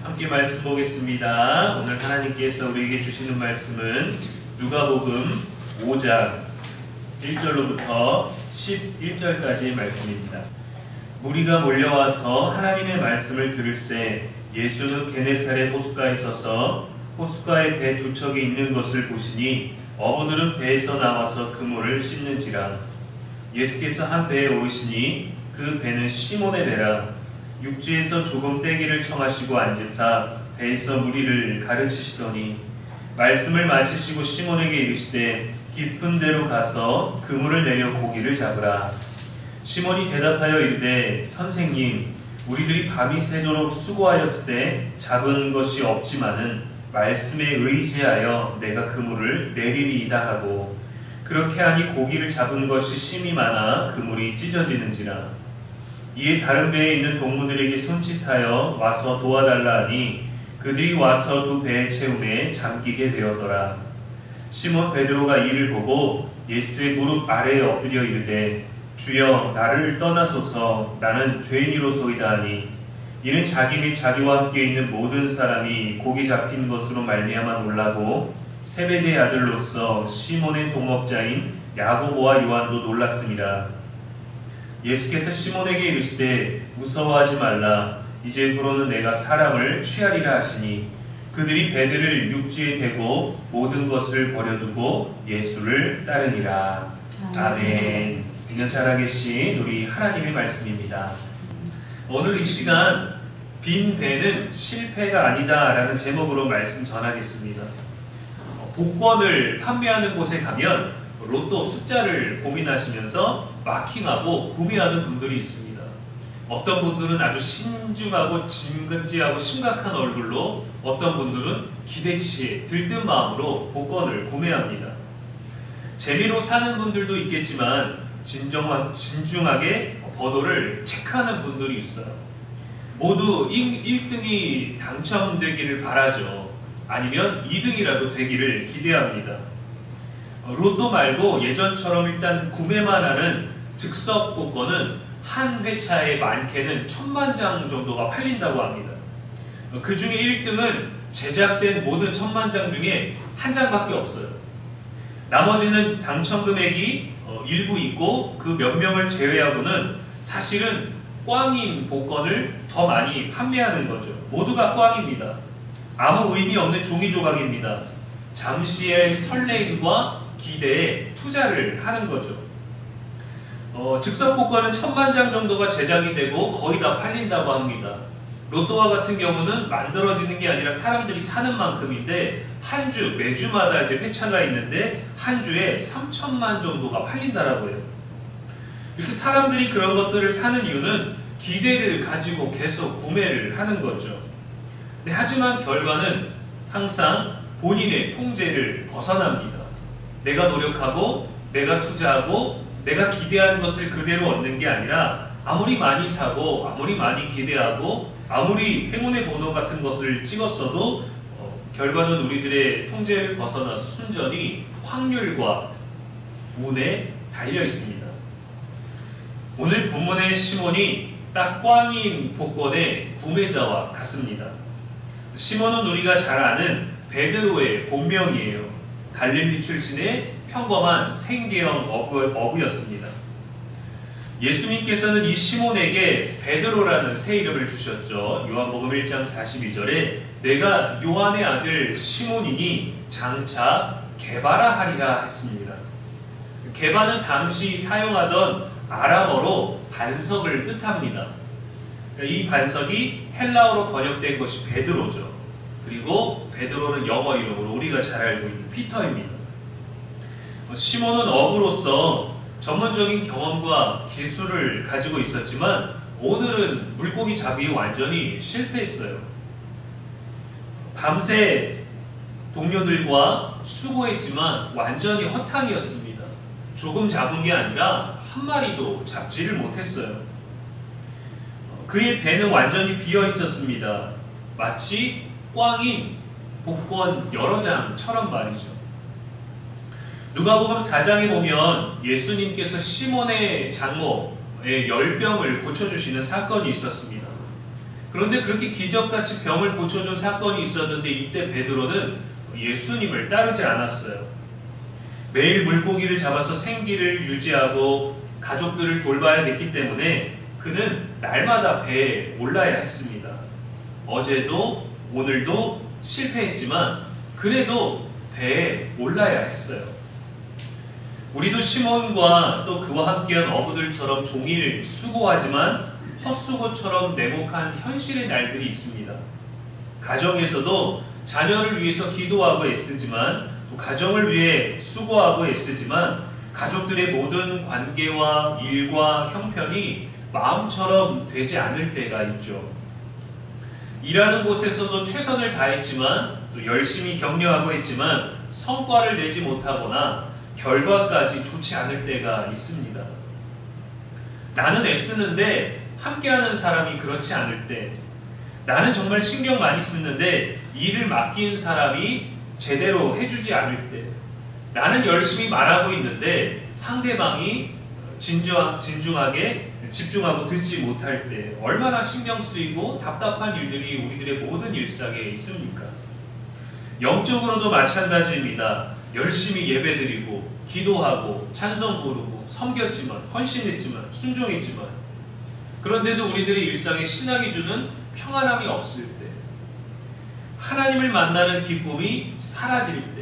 함께 말씀 보겠습니다. 오늘 하나님께서 우리에게 주시는 말씀은 누가복음 5장 1절로부터 11절까지의 말씀입니다. 무리가 몰려와서 하나님의 말씀을 들을새 예수는 게네사렛 호숫가에 서서 호숫가에 배 두 척이 있는 것을 보시니 어부들은 배에서 나와서 그물을 씻는지라. 예수께서 한 배에 오르시니 그 배는 시몬의 배라. 육지에서 조금 떼기를 청하시고 앉으사 배에서 무리를 가르치시더니 말씀을 마치시고 시몬에게 이르시되 깊은 데로 가서 그물을 내려 고기를 잡으라. 시몬이 대답하여 이르되 선생님, 우리들이 밤이 새도록 수고하였을 때 잡은 것이 없지만은 말씀에 의지하여 내가 그물을 내리리이다 하고, 그렇게 하니 고기를 잡은 것이 심이 많아 그물이 찢어지는지라. 이에 다른 배에 있는 동무들에게 손짓하여 와서 도와달라 하니 그들이 와서 두 배의 채움에 잠기게 되었더라. 시몬 베드로가 이를 보고 예수의 무릎 아래에 엎드려 이르되 주여, 나를 떠나소서, 나는 죄인이로소이다 하니, 이는 자기 및 자기와 함께 있는 모든 사람이 고기 잡힌 것으로 말미암아 놀라고 세베대의 아들로서 시몬의 동업자인 야고보와 요한도 놀랐습니다. 예수께서 시몬에게 이르시되 무서워하지 말라. 이제 후로는 내가 사람을 취하리라 하시니 그들이 배들을 육지에 대고 모든 것을 버려두고 예수를 따르니라. 아멘. 있는 살아계신 우리 하나님의 말씀입니다. 오늘 이 시간 빈 배는 실패가 아니다 라는 제목으로 말씀 전하겠습니다. 복권을 판매하는 곳에 가면 로또 숫자를 고민하시면서 마킹하고 구매하는 분들이 있습니다. 어떤 분들은 아주 신중하고 진근지하고 심각한 얼굴로, 어떤 분들은 기대치에 들뜬 마음으로 복권을 구매합니다. 재미로 사는 분들도 있겠지만 진중하게 번호를 체크하는 분들이 있어요. 모두 1등이 당첨되기를 바라죠. 아니면 2등이라도 되기를 기대합니다. 로또 말고 예전처럼 일단 구매만 하는 즉석 복권은 한 회차에 많게는 1000만 장 정도가 팔린다고 합니다. 그 중에 1등은 제작된 모든 1000만 장 중에 한 장밖에 없어요. 나머지는 당첨 금액이 일부 있고 그 몇 명을 제외하고는 사실은 꽝인 복권을 더 많이 판매하는 거죠. 모두가 꽝입니다. 아무 의미 없는 종이 조각입니다. 잠시의 설레임과 기대에 투자를 하는 거죠. 즉석 복권은 1000만 장 정도가 제작이 되고 거의 다 팔린다고 합니다. 로또와 같은 경우는 만들어지는 게 아니라 사람들이 사는 만큼인데 한 주, 매주마다 이제 회차가 있는데 한 주에 3000만 정도가 팔린다라고 해요. 이렇게 사람들이 그런 것들을 사는 이유는 기대를 가지고 계속 구매를 하는 거죠. 하지만 결과는 항상 본인의 통제를 벗어납니다. 내가 노력하고 내가 투자하고 내가 기대한 것을 그대로 얻는 게 아니라 아무리 많이 사고 아무리 많이 기대하고 아무리 행운의 번호 같은 것을 찍었어도 결과는 우리들의 통제를 벗어나서 순전히 확률과 운에 달려 있습니다. 오늘 본문의 시몬이 딱 꽝인 복권의 구매자와 같습니다. 시몬은 우리가 잘 아는 베드로의 본명이에요. 갈릴리 출신의 평범한 생계형 어부였습니다. 예수님께서는 이 시몬에게 베드로라는 새 이름을 주셨죠. 요한복음 1장 42절에 내가 요한의 아들 시몬이니 장차 게바라 하리라 했습니다. 게바는 당시 사용하던 아람어로 반석을 뜻합니다. 이 반석이 헬라어로 번역된 것이 베드로죠. 그리고 베드로는 영어 이름으로 우리가 잘 알고 있는 피터입니다. 시몬은 어부로서 전문적인 경험과 기술을 가지고 있었지만 오늘은 물고기 잡이에 완전히 실패했어요. 밤새 동료들과 수고했지만 완전히 허탕이었습니다. 조금 잡은 게 아니라 한 마리도 잡지를 못했어요. 그의 배는 완전히 비어 있었습니다. 마치 꽝인 복권 여러 장처럼 말이죠. 누가복음 4장에 보면 예수님께서 시몬의 장모의 열병을 고쳐주시는 사건이 있었습니다. 그런데 그렇게 기적같이 병을 고쳐준 사건이 있었는데 이때 베드로는 예수님을 따르지 않았어요. 매일 물고기를 잡아서 생기를 유지하고 가족들을 돌봐야 됐기 때문에 그는 날마다 배에 올라야 했습니다. 어제도 오늘도 실패했지만 그래도 배에 올라야 했어요. 우리도 시몬과 또 그와 함께한 어부들처럼 종일 수고하지만 헛수고처럼 냉혹한 현실의 날들이 있습니다. 가정에서도 자녀를 위해서 기도하고 애쓰지만 또 가정을 위해 수고하고 애쓰지만 가족들의 모든 관계와 일과 형편이 마음처럼 되지 않을 때가 있죠. 일하는 곳에서도 최선을 다했지만 또 열심히 격려하고 했지만 성과를 내지 못하거나 결과까지 좋지 않을 때가 있습니다. 나는 애쓰는데 함께하는 사람이 그렇지 않을 때, 나는 정말 신경 많이 쓰는데 일을 맡긴 사람이 제대로 해주지 않을 때, 나는 열심히 말하고 있는데 상대방이 진중하게 집중하고 듣지 못할 때 얼마나 신경 쓰이고 답답한 일들이 우리들의 모든 일상에 있습니까? 영적으로도 마찬가지입니다. 열심히 예배드리고 기도하고 찬송 부르고 섬겼지만 헌신했지만 순종했지만 그런데도 우리들의 일상에 신앙이 주는 평안함이 없을 때, 하나님을 만나는 기쁨이 사라질 때,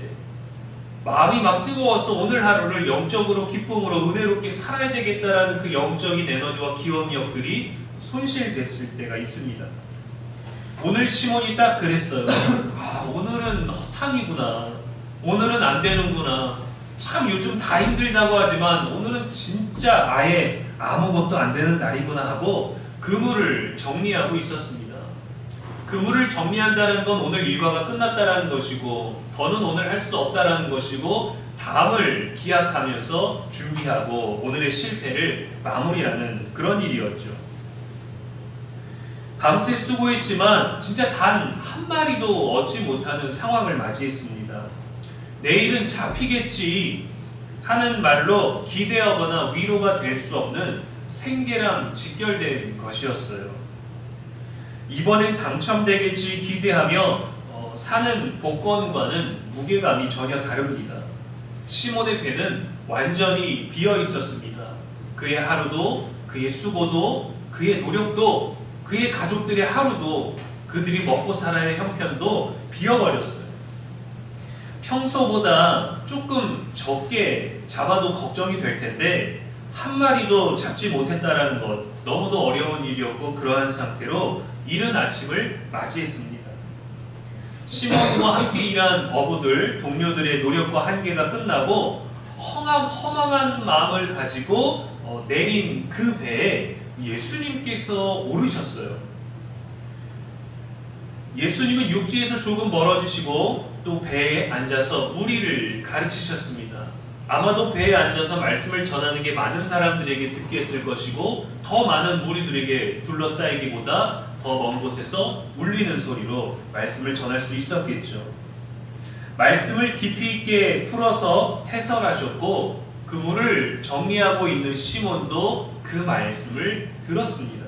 마음이 막 뜨거워서 오늘 하루를 영적으로 기쁨으로 은혜롭게 살아야 되겠다라는 그 영적인 에너지와 기억력들이 손실됐을 때가 있습니다. 오늘 시몬이 딱 그랬어요. 오늘은 허탕이구나. 오늘은 안 되는구나. 참 요즘 다 힘들다고 하지만 오늘은 진짜 아예 아무것도 안 되는 날이구나 하고 그물을 정리하고 있었습니다. 그물을 정리한다는 건 오늘 일과가 끝났다라는 것이고 더는 오늘 할 수 없다라는 것이고 다음을 기약하면서 준비하고 오늘의 실패를 마무리하는 그런 일이었죠. 밤새 수고했지만 진짜 단 한 마리도 얻지 못하는 상황을 맞이했습니다. 내일은 잡히겠지 하는 말로 기대하거나 위로가 될 수 없는 생계랑 직결된 것이었어요. 이번엔 당첨되겠지 기대하며 사는 복권과는 무게감이 전혀 다릅니다. 시몬의 배는 완전히 비어 있었습니다. 그의 하루도, 그의 수고도, 그의 노력도, 그의 가족들의 하루도, 그들이 먹고 살아야 할 형편도 비어버렸어요. 평소보다 조금 적게 잡아도 걱정이 될 텐데 한 마리도 잡지 못했다라는 것, 너무도 어려운 일이었고 그러한 상태로 이른 아침을 맞이했습니다. 시몬과 함께 일한 어부들, 동료들의 노력과 한계가 끝나고 허망한 마음을 가지고 내린 그 배에 예수님께서 오르셨어요. 예수님은 육지에서 조금 멀어지시고 또 배에 앉아서 무리를 가르치셨습니다. 아마도 배에 앉아서 말씀을 전하는 게 많은 사람들에게 듣게 했을 것이고 더 많은 무리들에게 둘러싸이기보다 더 먼 곳에서 울리는 소리로 말씀을 전할 수 있었겠죠. 말씀을 깊이 있게 풀어서 해설하셨고 그물을 정리하고 있는 시몬도 그 말씀을 들었습니다.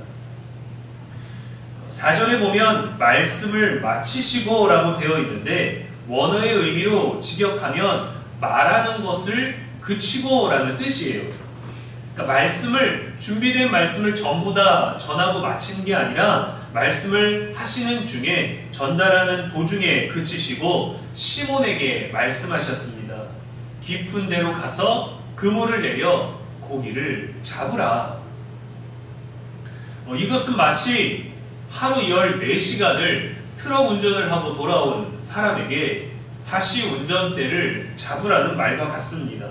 사전에 보면 말씀을 마치시고 라고 되어 있는데 원어의 의미로 직역하면 말하는 것을 그치고 라는 뜻이에요. 그러니까 준비된 말씀을 전부 다 전하고 마친 게 아니라 말씀을 하시는 중에 전달하는 도중에 그치시고 시몬에게 말씀하셨습니다. 깊은 데로 가서 그물을 내려 고기를 잡으라. 이것은 마치 하루 14시간을 트럭 운전을 하고 돌아온 사람에게 다시 운전대를 잡으라는 말과 같습니다.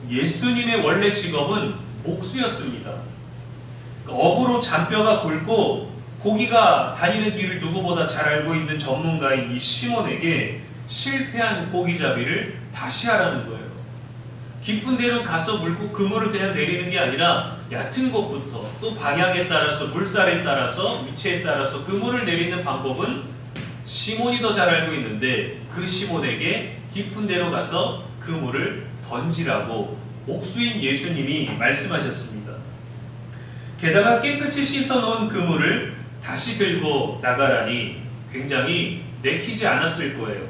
예수님의 원래 직업은 목수였습니다. 어부로 잔뼈가 굵고 고기가 다니는 길을 누구보다 잘 알고 있는 전문가인 이 시몬에게 실패한 고기잡이를 다시 하라는 거예요. 깊은 데로 가서 그물을 그냥 내리는 게 아니라 얕은 곳부터 또 방향에 따라서 물살에 따라서 위치에 따라서 그물을 내리는 방법은 시몬이 더 잘 알고 있는데 그 시몬에게 깊은 데로 가서 그물을 던지라고 목수인 예수님이 말씀하셨습니다. 게다가 깨끗이 씻어놓은 그물을 다시 들고 나가라니 굉장히 내키지 않았을 거예요.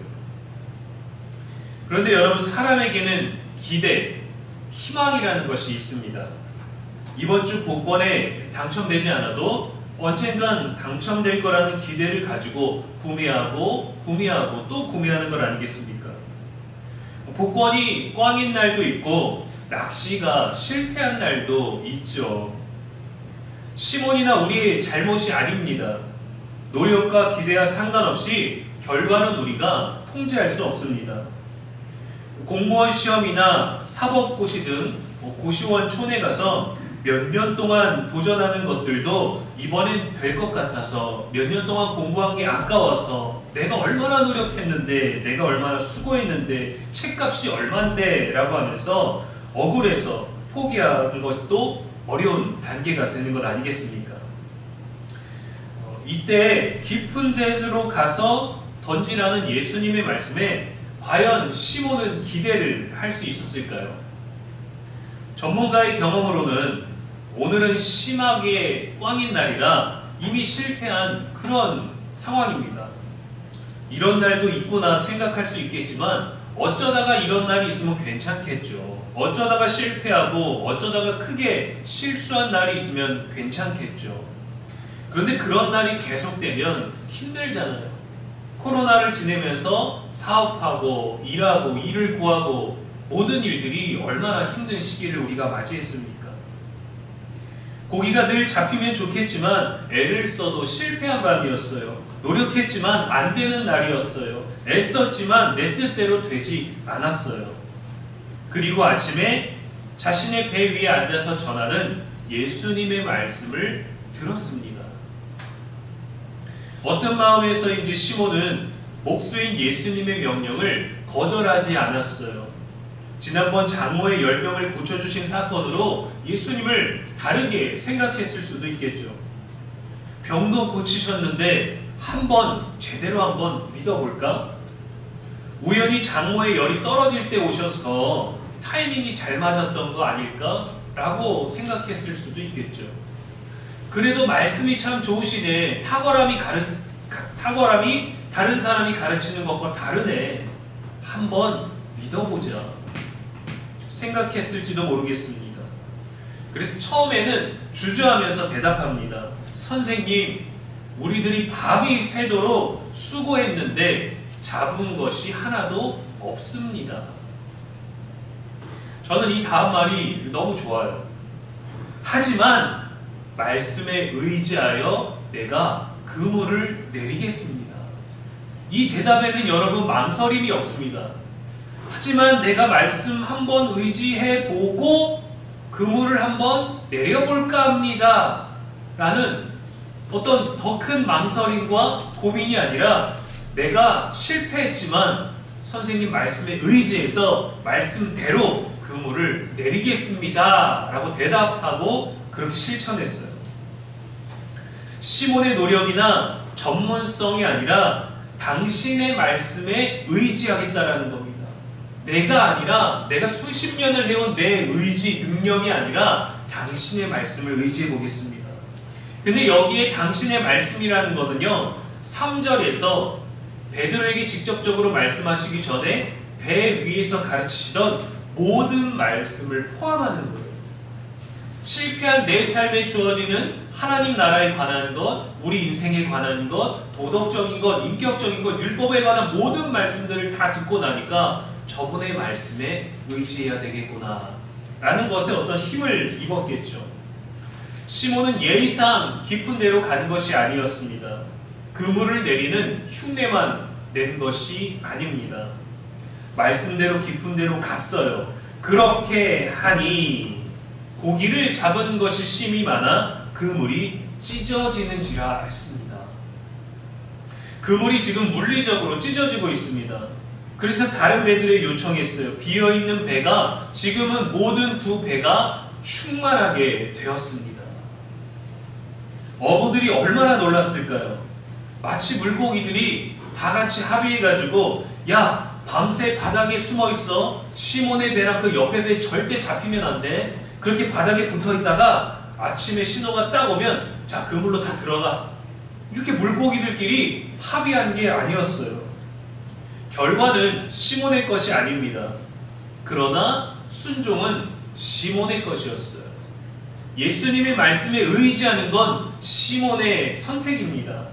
그런데 여러분, 사람에게는 기대, 희망이라는 것이 있습니다. 이번 주 복권에 당첨되지 않아도 언젠간 당첨될 거라는 기대를 가지고 구매하고 또 구매하는 것 아니겠습니까? 복권이 꽝인 날도 있고 낚시가 실패한 날도 있죠. 시몬이나 우리의 잘못이 아닙니다. 노력과 기대와 상관없이 결과는 우리가 통제할 수 없습니다. 공무원 시험이나 사법고시 등 고시원촌에 가서 몇 년 동안 도전하는 것들도 이번엔 될 것 같아서, 몇 년 동안 공부한 게 아까워서, 내가 얼마나 노력했는데, 내가 얼마나 수고했는데, 책값이 얼만데 라고 하면서 억울해서 포기하는 것도 어려운 단계가 되는 것 아니겠습니까? 이때 깊은 데로 가서 던지라는 예수님의 말씀에 과연 시몬은 기대를 할 수 있었을까요? 전문가의 경험으로는 오늘은 심하게 꽝인 날이라 이미 실패한 그런 상황입니다. 이런 날도 있구나 생각할 수 있겠지만 어쩌다가 이런 날이 있으면 괜찮겠죠. 어쩌다가 실패하고 어쩌다가 크게 실수한 날이 있으면 괜찮겠죠. 그런데 그런 날이 계속되면 힘들잖아요. 코로나를 지내면서 사업하고 일하고 일을 구하고 모든 일들이 얼마나 힘든 시기를 우리가 맞이했습니까? 고기가 늘 잡히면 좋겠지만 애를 써도 실패한 밤이었어요. 노력했지만 안 되는 날이었어요. 애썼지만 내 뜻대로 되지 않았어요. 그리고 아침에 자신의 배 위에 앉아서 전하는 예수님의 말씀을 들었습니다. 어떤 마음에서인지 시몬은 목수인 예수님의 명령을 거절하지 않았어요. 지난번 장모의 열병을 고쳐주신 사건으로 예수님을 다르게 생각했을 수도 있겠죠. 병도 고치셨는데 제대로 한번 믿어볼까? 우연히 장모의 열이 떨어질 때 오셔서 타이밍이 잘 맞았던 거 아닐까? 라고 생각했을 수도 있겠죠. 그래도 말씀이 참 좋으시네. 탁월함이 다른 사람이 가르치는 것과 다르네. 한번 믿어보자 생각했을지도 모르겠습니다. 그래서 처음에는 주저하면서 대답합니다. 선생님, 우리들이 밤이 새도록 수고했는데 잡은 것이 하나도 없습니다. 저는 이 다음 말이 너무 좋아요. 하지만 말씀에 의지하여 내가 그물을 내리겠습니다. 이 대답에는 여러분 망설임이 없습니다. 하지만 내가 말씀 한번 의지해보고 그물을 한번 내려볼까 합니다. 라는 어떤 더 큰 망설임과 고민이 아니라 내가 실패했지만 선생님 말씀에 의지해서 말씀대로 그물을 내리겠습니다. 라고 대답하고 그렇게 실천했어요. 시몬의 노력이나 전문성이 아니라 당신의 말씀에 의지하겠다라는 겁니다. 내가 수십 년을 해온 내 의지, 능력이 아니라 당신의 말씀을 의지해 보겠습니다. 근데 여기에 당신의 말씀이라는 거는요, 3절에서 베드로에게 직접적으로 말씀하시기 전에 배 위에서 가르치시던 모든 말씀을 포함하는 거예요. 실패한 내 삶에 주어지는 하나님 나라에 관한 것, 우리 인생에 관한 것, 도덕적인 것, 인격적인 것, 율법에 관한 모든 말씀들을 다 듣고 나니까 저분의 말씀에 의지해야 되겠구나 라는 것에 어떤 힘을 입었겠죠. 시몬은 예의상 깊은 데로 간 것이 아니었습니다. 그물을 내리는 흉내만 낸 것이 아닙니다. 말씀대로 깊은 데로 갔어요. 그렇게 하니 고기를 잡은 것이 심이 많아 그물이 찢어지는지라 했습니다. 그물이 지금 물리적으로 찢어지고 있습니다. 그래서 다른 배들에 요청했어요. 비어있는 배가 지금은 모든 두 배가 충만하게 되었습니다. 어부들이 얼마나 놀랐을까요? 마치 물고기들이 다 같이 합의해가지고 야, 밤새 바닥에 숨어있어. 시몬의 배랑 그 옆에 배 절대 잡히면 안 돼. 그렇게 바닥에 붙어있다가 아침에 신호가 딱 오면 자, 그물로 다 들어가 이렇게 물고기들끼리 합의한 게 아니었어요. 결과는 시몬의 것이 아닙니다. 그러나 순종은 시몬의 것이었어요. 예수님의 말씀에 의지하는 건 시몬의 선택입니다.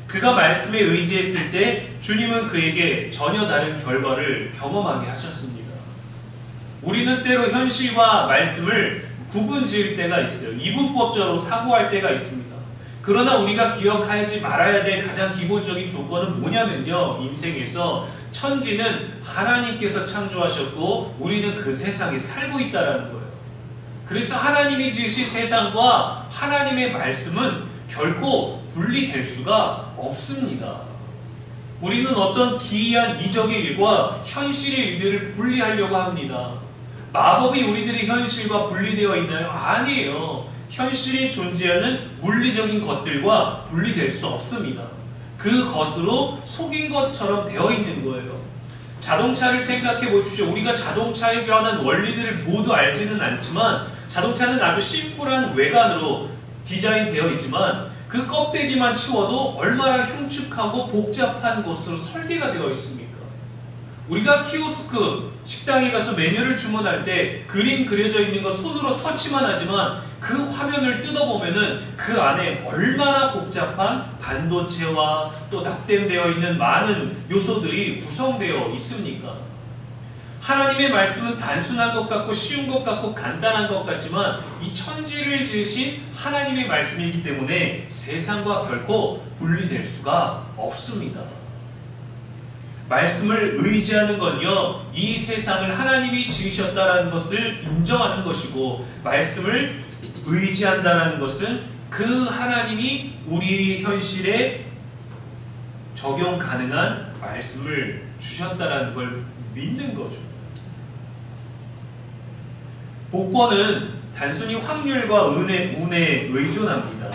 그가 말씀에 의지했을 때 주님은 그에게 전혀 다른 결과를 경험하게 하셨습니다. 우리는 때로 현실과 말씀을 구분 지을 때가 있어요. 이분법적으로 사고할 때가 있습니다. 그러나 우리가 기억하지 말아야 될 가장 기본적인 조건은 뭐냐면요. 인생에서 천지는 하나님께서 창조하셨고 우리는 그 세상에 살고 있다는 거예요. 그래서 하나님이 지으신 세상과 하나님의 말씀은 결코 분리될 수가 없습니다. 우리는 어떤 기이한 이적의 일과 현실의 일들을 분리하려고 합니다. 마법이 우리들의 현실과 분리되어 있나요? 아니에요. 현실이 존재하는 물리적인 것들과 분리될 수 없습니다. 그것으로 속인 것처럼 되어 있는 거예요. 자동차를 생각해 보십시오. 우리가 자동차에 관한 원리들을 모두 알지는 않지만 자동차는 아주 심플한 외관으로 디자인되어 있지만 그 껍데기만 치워도 얼마나 흉측하고 복잡한 것으로 설계가 되어 있습니까? 우리가 키오스크 식당에 가서 메뉴를 주문할 때 그림 그려져 있는 거 손으로 터치만 하지만 그 화면을 뜯어보면은 그 안에 얼마나 복잡한 반도체와 또 납땜되어 있는 많은 요소들이 구성되어 있습니까? 하나님의 말씀은 단순한 것 같고 쉬운 것 같고 간단한 것 같지만 이 천지를 지으신 하나님의 말씀이기 때문에 세상과 결코 분리될 수가 없습니다. 말씀을 의지하는 건요, 이 세상을 하나님이 지으셨다라는 것을 인정하는 것이고, 말씀을 의지한다라는 것은 그 하나님이 우리 현실에 적용 가능한 말씀을 주셨다라는 걸 믿는 거죠. 복권은 단순히 확률과 운에 의존합니다.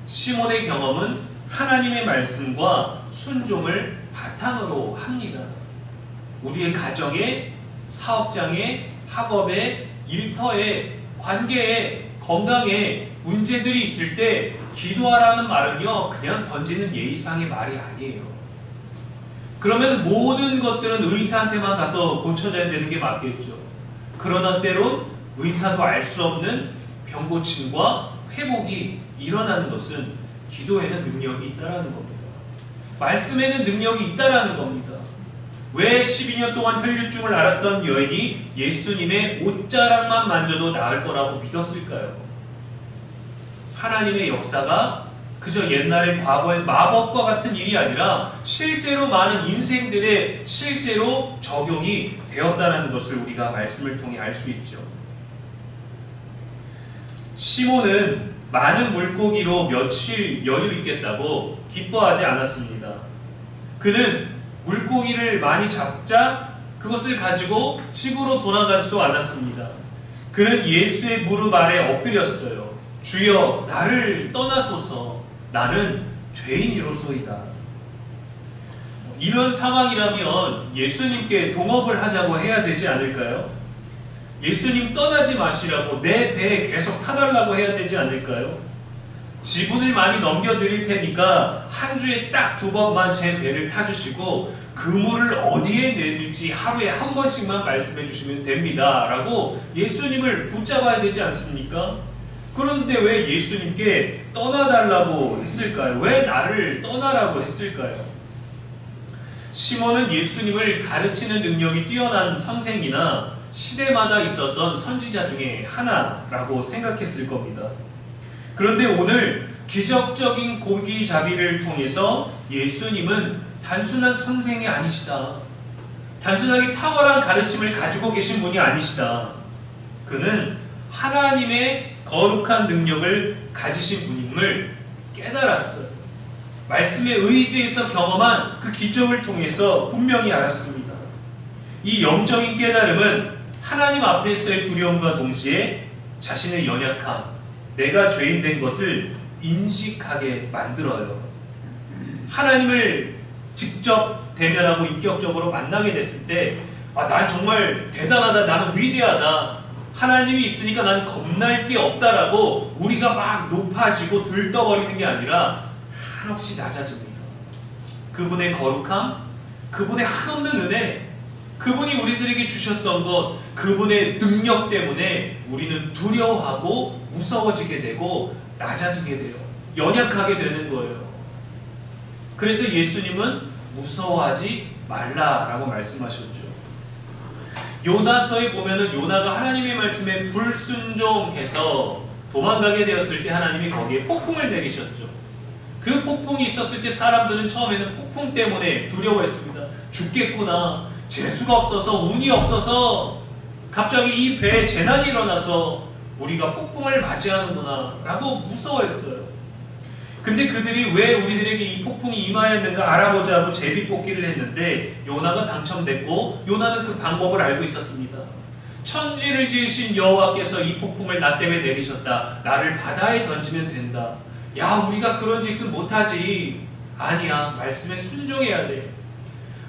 시몬의 경험은 하나님의 말씀과 순종을 바탕으로 합니다. 우리의 가정에, 사업장에, 학업에, 일터에, 관계에, 건강에 문제들이 있을 때 기도하라는 말은요, 그냥 던지는 예의상의 말이 아니에요. 그러면 모든 것들은 의사한테만 가서 고쳐져야 되는 게 맞겠죠. 그러나 때론 의사도 알 수 없는 병고침과 회복이 일어나는 것은 기도에는 능력이 있다라는 겁니다. 말씀에는 능력이 있다라는 겁니다. 왜 12년 동안 혈류증을 앓았던 여인이 예수님의 옷자락만 만져도 나을 거라고 믿었을까요? 하나님의 역사가 그저 옛날의 과거의 마법과 같은 일이 아니라 실제로 많은 인생들의 실제로 적용이 되었다는 것을 우리가 말씀을 통해 알 수 있죠. 시몬은 많은 물고기로 며칠 여유 있겠다고 기뻐하지 않았습니다. 그는 물고기를 많이 잡자 그것을 가지고 집으로 돌아가지도 않았습니다. 그는 예수의 무릎 아래 엎드렸어요. 주여, 나를 떠나소서. 나는 죄인이로소이다. 이런 상황이라면 예수님께 동업을 하자고 해야 되지 않을까요? 예수님 떠나지 마시라고 내 배에 계속 타달라고 해야 되지 않을까요? 지분을 많이 넘겨드릴 테니까 한 주에 딱 2번만 제 배를 타주시고 그물을 어디에 내릴지 하루에 한 번씩만 말씀해 주시면 됩니다 라고 예수님을 붙잡아야 되지 않습니까? 그런데 왜 예수님께 떠나달라고 했을까요? 왜 나를 떠나라고 했을까요? 시몬은 예수님을 가르치는 능력이 뛰어난 선생이나 시대마다 있었던 선지자 중에 하나라고 생각했을 겁니다. 그런데 오늘 기적적인 고기잡이를 통해서 예수님은 단순한 선생이 아니시다. 단순하게 탁월한 가르침을 가지고 계신 분이 아니시다. 그는 하나님의 거룩한 능력을 가지신 분임을 깨달았어요. 말씀에 의지해서 경험한 그 기적을 통해서 분명히 알았습니다. 이 영적인 깨달음은 하나님 앞에서의 두려움과 동시에 자신의 연약함, 내가 죄인 된 것을 인식하게 만들어요. 하나님을 직접 대면하고 인격적으로 만나게 됐을 때 난 정말 대단하다, 나는 위대하다, 하나님이 있으니까 나는 겁날 게 없다라고 우리가 막 높아지고 들떠버리는 게 아니라 한없이 낮아집니다. 그분의 거룩함, 그분의 한없는 은혜, 그분이 우리들에게 주셨던 것, 그분의 능력 때문에 우리는 두려워하고 무서워지게 되고 낮아지게 돼요. 연약하게 되는 거예요. 그래서 예수님은 무서워하지 말라라고 말씀하셨죠. 요나서에 보면은 요나가 하나님의 말씀에 불순종해서 도망가게 되었을 때 하나님이 거기에 폭풍을 내리셨죠. 그 폭풍이 있었을 때 사람들은 처음에는 폭풍 때문에 두려워했습니다. 죽겠구나. 재수가 없어서, 운이 없어서 갑자기 이 배에 재난이 일어나서 우리가 폭풍을 맞이하는구나 라고 무서워했어요. 근데 그들이 왜 우리들에게 이 폭풍이 임하였는가 알아보자 하고 제비뽑기를 했는데 요나가 당첨됐고 요나는 그 방법을 알고 있었습니다. 천지를 지으신 여호와께서 이 폭풍을 나 때문에 내리셨다. 나를 바다에 던지면 된다. 야, 우리가 그런 짓은 못하지. 아니야, 말씀에 순종해야 돼.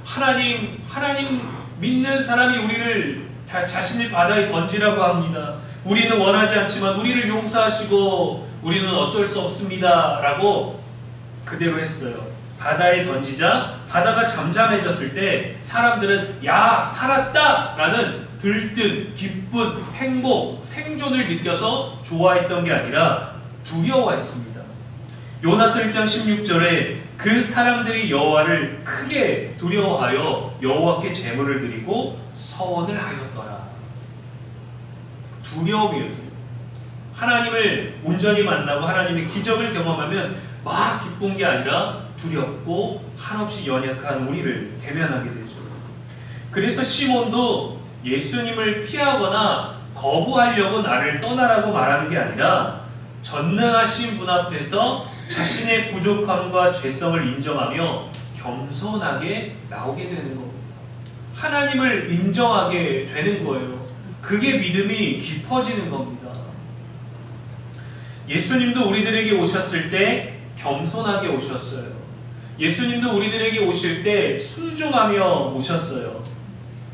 하나님 믿는 사람이 우리를 자신을 바다에 던지라고 합니다. 우리는 원하지 않지만 우리를 용서하시고 우리는 어쩔 수 없습니다 라고 그대로 했어요. 바다에 던지자 바다가 잠잠해졌을 때 사람들은 야, 살았다 라는 들뜬 기쁜 행복, 생존을 느껴서 좋아했던 게 아니라 두려워했습니다. 요나서 1장 16절에 그 사람들이 여호와를 크게 두려워하여 여호와께 제물을 드리고 서원을 하였더라. 두려움이에요. 하나님을 온전히 만나고 하나님의 기적을 경험하면 막 기쁜 게 아니라 두렵고 한없이 연약한 우리를 대면하게 되죠. 그래서 시몬도 예수님을 피하거나 거부하려고 나를 떠나라고 말하는 게 아니라 전능하신 분 앞에서 자신의 부족함과 죄성을 인정하며 겸손하게 나오게 되는 겁니다. 하나님을 인정하게 되는 거예요. 그게 믿음이 깊어지는 겁니다. 예수님도 우리들에게 오셨을 때 겸손하게 오셨어요. 예수님도 우리들에게 오실 때 순종하며 오셨어요.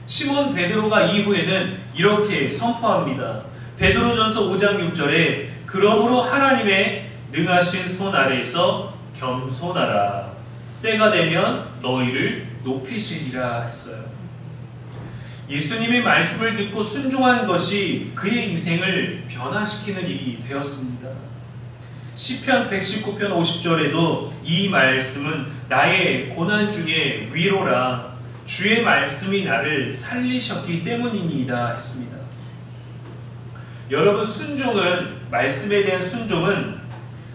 시몬 베드로가 이후에는 이렇게 선포합니다. 베드로전서 5장 6절에 그러므로 하나님의 능하신 손 아래에서 겸손하라. 때가 되면 너희를 높이시리라 했어요. 예수님의 말씀을 듣고 순종한 것이 그의 인생을 변화시키는 일이 되었습니다. 시편 119편 50절에도 이 말씀은 나의 고난 중에 위로라. 주의 말씀이 나를 살리셨기 때문입니다 했습니다. 여러분, 순종은, 말씀에 대한 순종은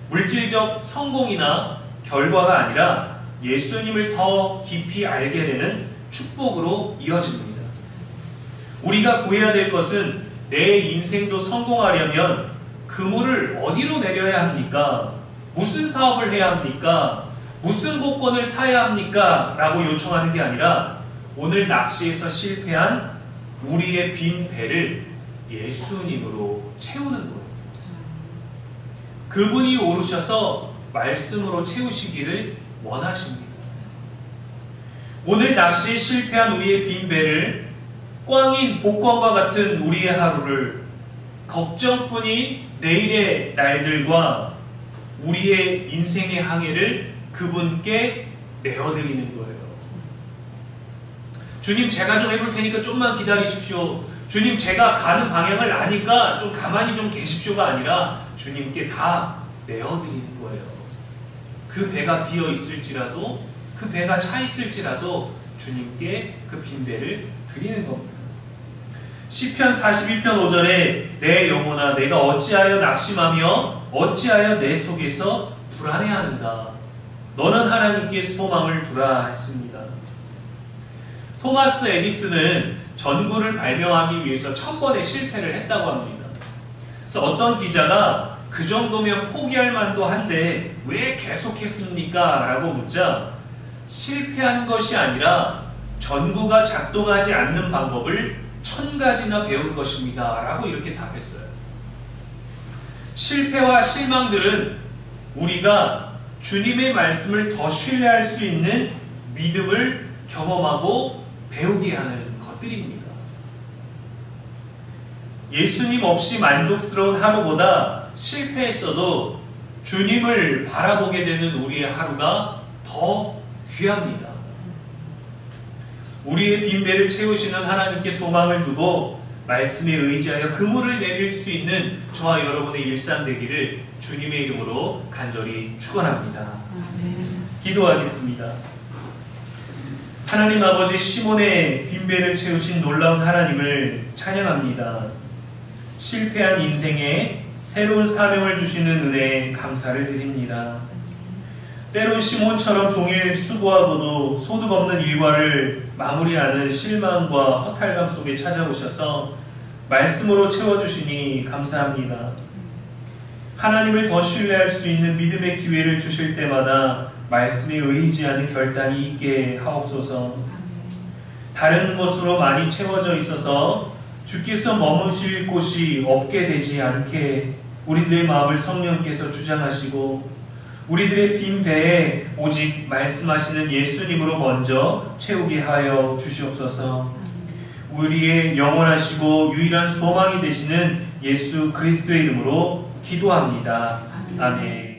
물질적 성공이나 결과가 아니라 예수님을 더 깊이 알게 되는 축복으로 이어집니다. 우리가 구해야 될 것은 내 인생도 성공하려면 그물을 어디로 내려야 합니까? 무슨 사업을 해야 합니까? 무슨 복권을 사야 합니까? 라고 요청하는 게 아니라 오늘 낚시에서 실패한 우리의 빈 배를 예수님으로 채우는 거예요. 그분이 오르셔서 말씀으로 채우시기를 원하십니다. 오늘 낚시에 실패한 우리의 빈 배를 꽝인 복권과 같은 우리의 하루를 걱정뿐인 내일의 날들과 우리의 인생의 항해를 그분께 내어드리는 거예요. 주님, 제가 좀 해볼 테니까 좀만 기다리십시오. 주님, 제가 가는 방향을 아니까 좀 가만히 좀 계십시오가 아니라 주님께 다 내어드리는 거예요. 그 배가 비어 있을지라도, 그 배가 차 있을지라도 주님께 그 빈배를 드리는 겁니다. 시편 42편 5절에 내 영혼아 내가 어찌하여 낙심하며 어찌하여 내 속에서 불안해하는가. 너는 하나님께 소망을 두라 했습니다. 토마스 에디슨은 전구를 발명하기 위해서 1000번의 실패를 했다고 합니다. 그래서 어떤 기자가 그 정도면 포기할 만도 한데 왜 계속했습니까? 라고 묻자 실패한 것이 아니라 전구가 작동하지 않는 방법을 1000가지나 배운 것입니다. 라고 이렇게 답했어요. 실패와 실망들은 우리가 주님의 말씀을 더 신뢰할 수 있는 믿음을 경험하고 배우게 하는 것들입니다. 예수님 없이 만족스러운 하루보다 실패했어도 주님을 바라보게 되는 우리의 하루가 더 귀합니다. 우리의 빈배를 채우시는 하나님께 소망을 두고 말씀에 의지하여 그물을 내릴 수 있는 저와 여러분의 일상 되기를 주님의 이름으로 간절히 축원합니다. 기도하겠습니다. 하나님 아버지, 시몬의 빈배를 채우신 놀라운 하나님을 찬양합니다. 실패한 인생에 새로운 사명을 주시는 은혜에 감사를 드립니다. 때론 시몬처럼 종일 수고하고도 소득 없는 일과를 마무리하는 실망과 허탈감 속에 찾아오셔서 말씀으로 채워주시니 감사합니다. 하나님을 더 신뢰할 수 있는 믿음의 기회를 주실 때마다 말씀에 의지하는 결단이 있게 하옵소서. 다른 것으로 많이 채워져 있어서 주께서 머무실 곳이 없게 되지 않게 우리들의 마음을 성령께서 주장하시고 우리들의 빈 배에 오직 말씀하시는 예수님으로 먼저 채우게 하여 주시옵소서. 우리의 영원하시고 유일한 소망이 되시는 예수 그리스도의 이름으로 기도합니다. 아멘.